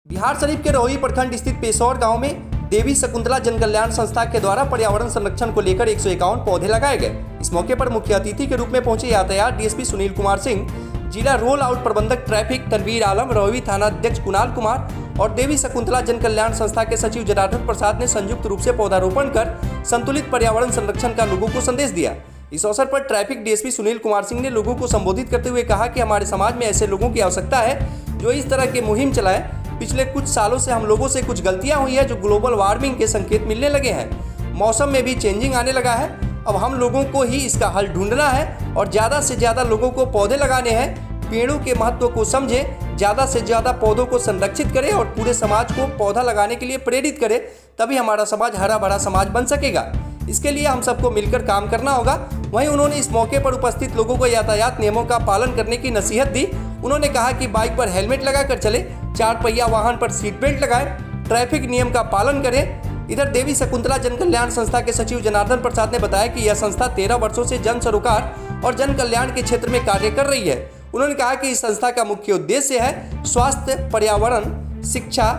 बिहार शरीफ के रोही प्रखंड स्थित पेशौर गांव में देवी शकुंतला जन कल्याण संस्था के द्वारा पर्यावरण संरक्षण को लेकर 151 पौधे लगाए गए। इस मौके पर मुख्य अतिथि के रूप में पहुंचे यातायात डीएसपी सुनील कुमार सिंह, जिला रोल आउट प्रबंधक ट्रैफिक तनवीर आलम, रोही थाना अध्यक्ष कुणाल कुमार और देवी शकुंतला जन कल्याण संस्था के सचिव जनार्दन प्रसाद ने संयुक्त रूप से पौधारोपण कर संतुलित पर्यावरण संरक्षण का लोगों को संदेश दिया। इस अवसर पर ट्रैफिक डीएसपी सुनील कुमार सिंह ने लोगों को संबोधित करते हुए कहा कि हमारे समाज में ऐसे लोगों की आवश्यकता है जो इस तरह की मुहिम चलाएं। पिछले कुछ सालों से हम लोगों से कुछ गलतियां हुई है जो ग्लोबल वार्मिंग के संकेत मिलने लगे हैं। मौसम में भी चेंजिंग आने लगा है। अब हम लोगों को ही इसका हल ढूंढना है और ज़्यादा से ज़्यादा लोगों को पौधे लगाने हैं। पेड़ों के महत्व को समझें, ज़्यादा से ज़्यादा पौधों को संरक्षित करें और पूरे समाज को पौधा लगाने के लिए प्रेरित करें, तभी हमारा समाज हरा भरा समाज बन सकेगा। इसके लिए हम सबको मिलकर काम करना होगा। वहीं उन्होंने इस मौके पर उपस्थित लोगों को यातायात नियमों का पालन करने की नसीहत दी। उन्होंने कहा कि बाइक पर हेलमेट लगाकर चले, 4 पहिया वाहन पर सीट बेल्ट लगाएं, ट्रैफिक नियम का पालन करें। इधर देवी शकुंतला जन कल्याण संस्था के सचिव जनार्दन प्रसाद ने बताया कि यह संस्था 13 वर्षों से जन सरोकार और जन कल्याण के क्षेत्र में कार्य कर रही है। उन्होंने कहा कि इस संस्था का मुख्य उद्देश्य है स्वास्थ्य, पर्यावरण, शिक्षा,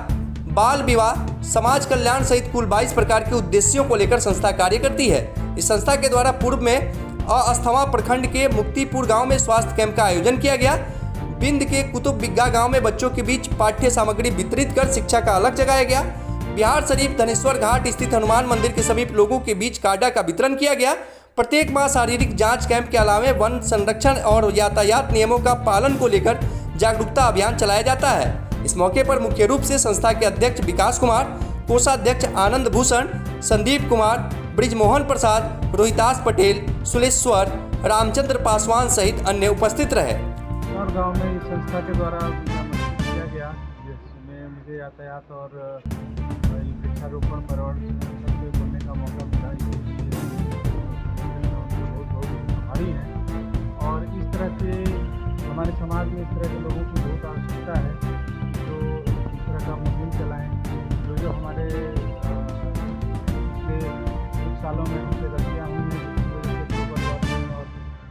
बाल विवाह, समाज कल्याण सहित कुल 22 प्रकार के उद्देश्यों को लेकर संस्था कार्य करती है। इस संस्था के द्वारा पूर्व में अस्थावा प्रखंड के मुक्तिपुर गांव में स्वास्थ्य कैंप का आयोजन किया गया। बिंद के कुतुब बिग्गा गांव में बच्चों के बीच पाठ्य सामग्री वितरित कर शिक्षा का अलग जगाया गया। बिहार शरीफ धनेश्वर घाट स्थित हनुमान मंदिर के समीप लोगों के बीच कार्डा का वितरण किया गया। प्रत्येक माह शारीरिक जांच कैंप के अलावा वन संरक्षण और यातायात नियमों का पालन को लेकर जागरूकता अभियान चलाया जाता है। इस मौके पर मुख्य रूप से संस्था के अध्यक्ष विकास कुमार, कोषाध्यक्ष आनंद भूषण, संदीप कुमार, ब्रिजमोहन प्रसाद, रोहितास पटेल, सुलेश्वर, रामचंद्र पासवान सहित अन्य उपस्थित रहे। और गांव में इस संस्था के द्वारा किया गया, जिसमें मुझे यातायात और वृक्षारोपण पर्यावरण संरक्षण पे बोलने का मौका मिला। बहुत भारी है और इस तरह से हमारे समाज में इस तरह के लोगों की बहुत आवश्यकता है जो इस तरह का मुहिम चलाएं। जो हमारे पिछले कुछ सालों में हमसे गलतियाँ हुई हैं, जिसकी वजह से ग्लोबल वार्मिंग और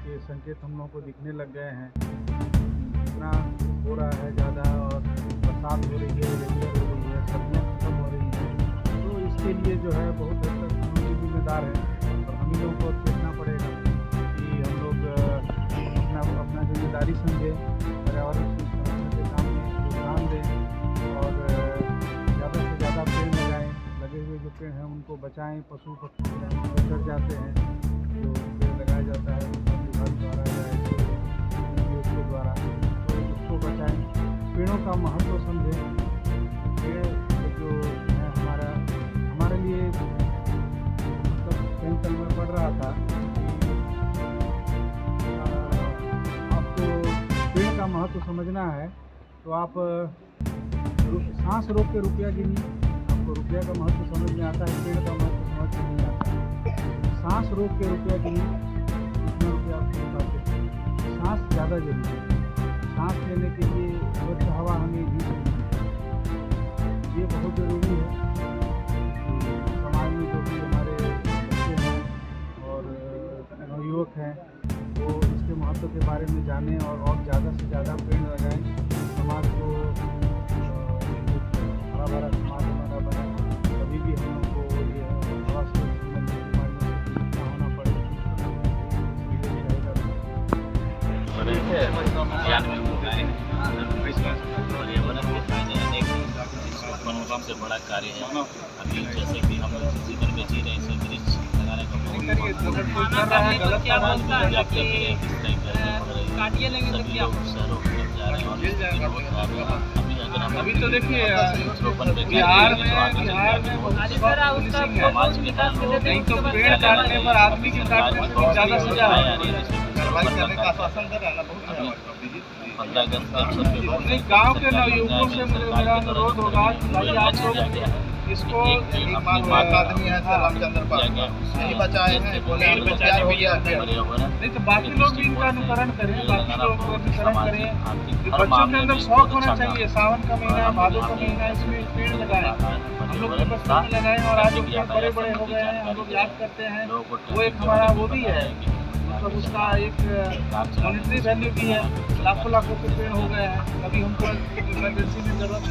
के संकेत हम लोगों को दिखने लग गए हैं। इतना हो रहा है ज़्यादा और बरसात हो रही है, रेगुलर हो रही है, सब्जियाँ खत्म हो रही हैं, तो इसके लिए जो है बहुत हद तक हम लोग जिम्मेदार है और हम ही लोगों को देखना पड़ेगा कि हम लोग अपना जिम्मेदारी समझें, पर्यावरण संरक्षण के काम में योगदान दें और ज़्यादा से ज़्यादा पेड़ लगाएं। लगे हुए जो पेड़ हैं उनको बचाएं। पशु पक्षी चढ़ जाते हैं, जो पेड़ लगाया जाता है विभाग द्वारा या उसके द्वारा, तो उसको बचाएं। पेड़ों का महत्व समझें। पेड़ जो है हमारे लिए मतलब पेंशन में पढ़ रहा था कि आपको पेड़ का महत्व समझना है तो आप सांस रोक के रुपया गिनिए। आपको रुपया का महत्व समझ में आता है, पेड़ का महत्व समझ में नहीं आता। सांस रोक के रुपया गिनिए, कितना रुपया आपके पास है। सांस ज़्यादा जरूरी है। सांस लेने के लिए स्वच्छ हवा हमें भी चाहिए। ये बहुत ज़रूरी है कि समाज में जो भी हमारे बच्चे हैं और नवयुवक हैं वो इसके महत्व के बारे में जानें और ज़्यादा से ज़्यादा पेड़ लगाएं। समाज को हरा भरा समाज हमारा बना, कभी भी हम लोग को ये हवा से संबंधित बीमारियों से पीड़ित ना होना पड़े। पर्यावरण से बड़ा कार्य है। अभी जैसे कि हम जीवन में जी रहे हैं, वृक्ष लगाने का अभी तो देखिए बिहार में समाज के नहीं तो पेड़ काटने पर आदमी के काटने पर ज़्यादा सजा है। कार्रवाई करने का आश्वासन दे रहा है। बहुत 15 अगस्त गाँव के नवयुवकों से मेरा अनुरोध होगा कि भाई आप लोग इसको आदमी है रामचंद्र नहीं बचाए हैं, बोले नहीं तो बाकी लोग भी इनका अनुकरण करें, बाकी लोग अनुकरण करें। बच्चों के अंदर शौक होना चाहिए। सावन का महीना है, भादों का महीना है, इसमें पेड़ लगाएं। हम लोग बचपन में लगाएं और आज पेड़ बड़े बड़े हो गए हैं, हम लोग याद करते हैं। वो एक हमारा वो भी है, मतलब उसका एक मॉनिटरी वैल्यू भी है। लाखों लाखों के पेड़ हो गए हैं। कभी हमको इमरजेंसी में जरूरत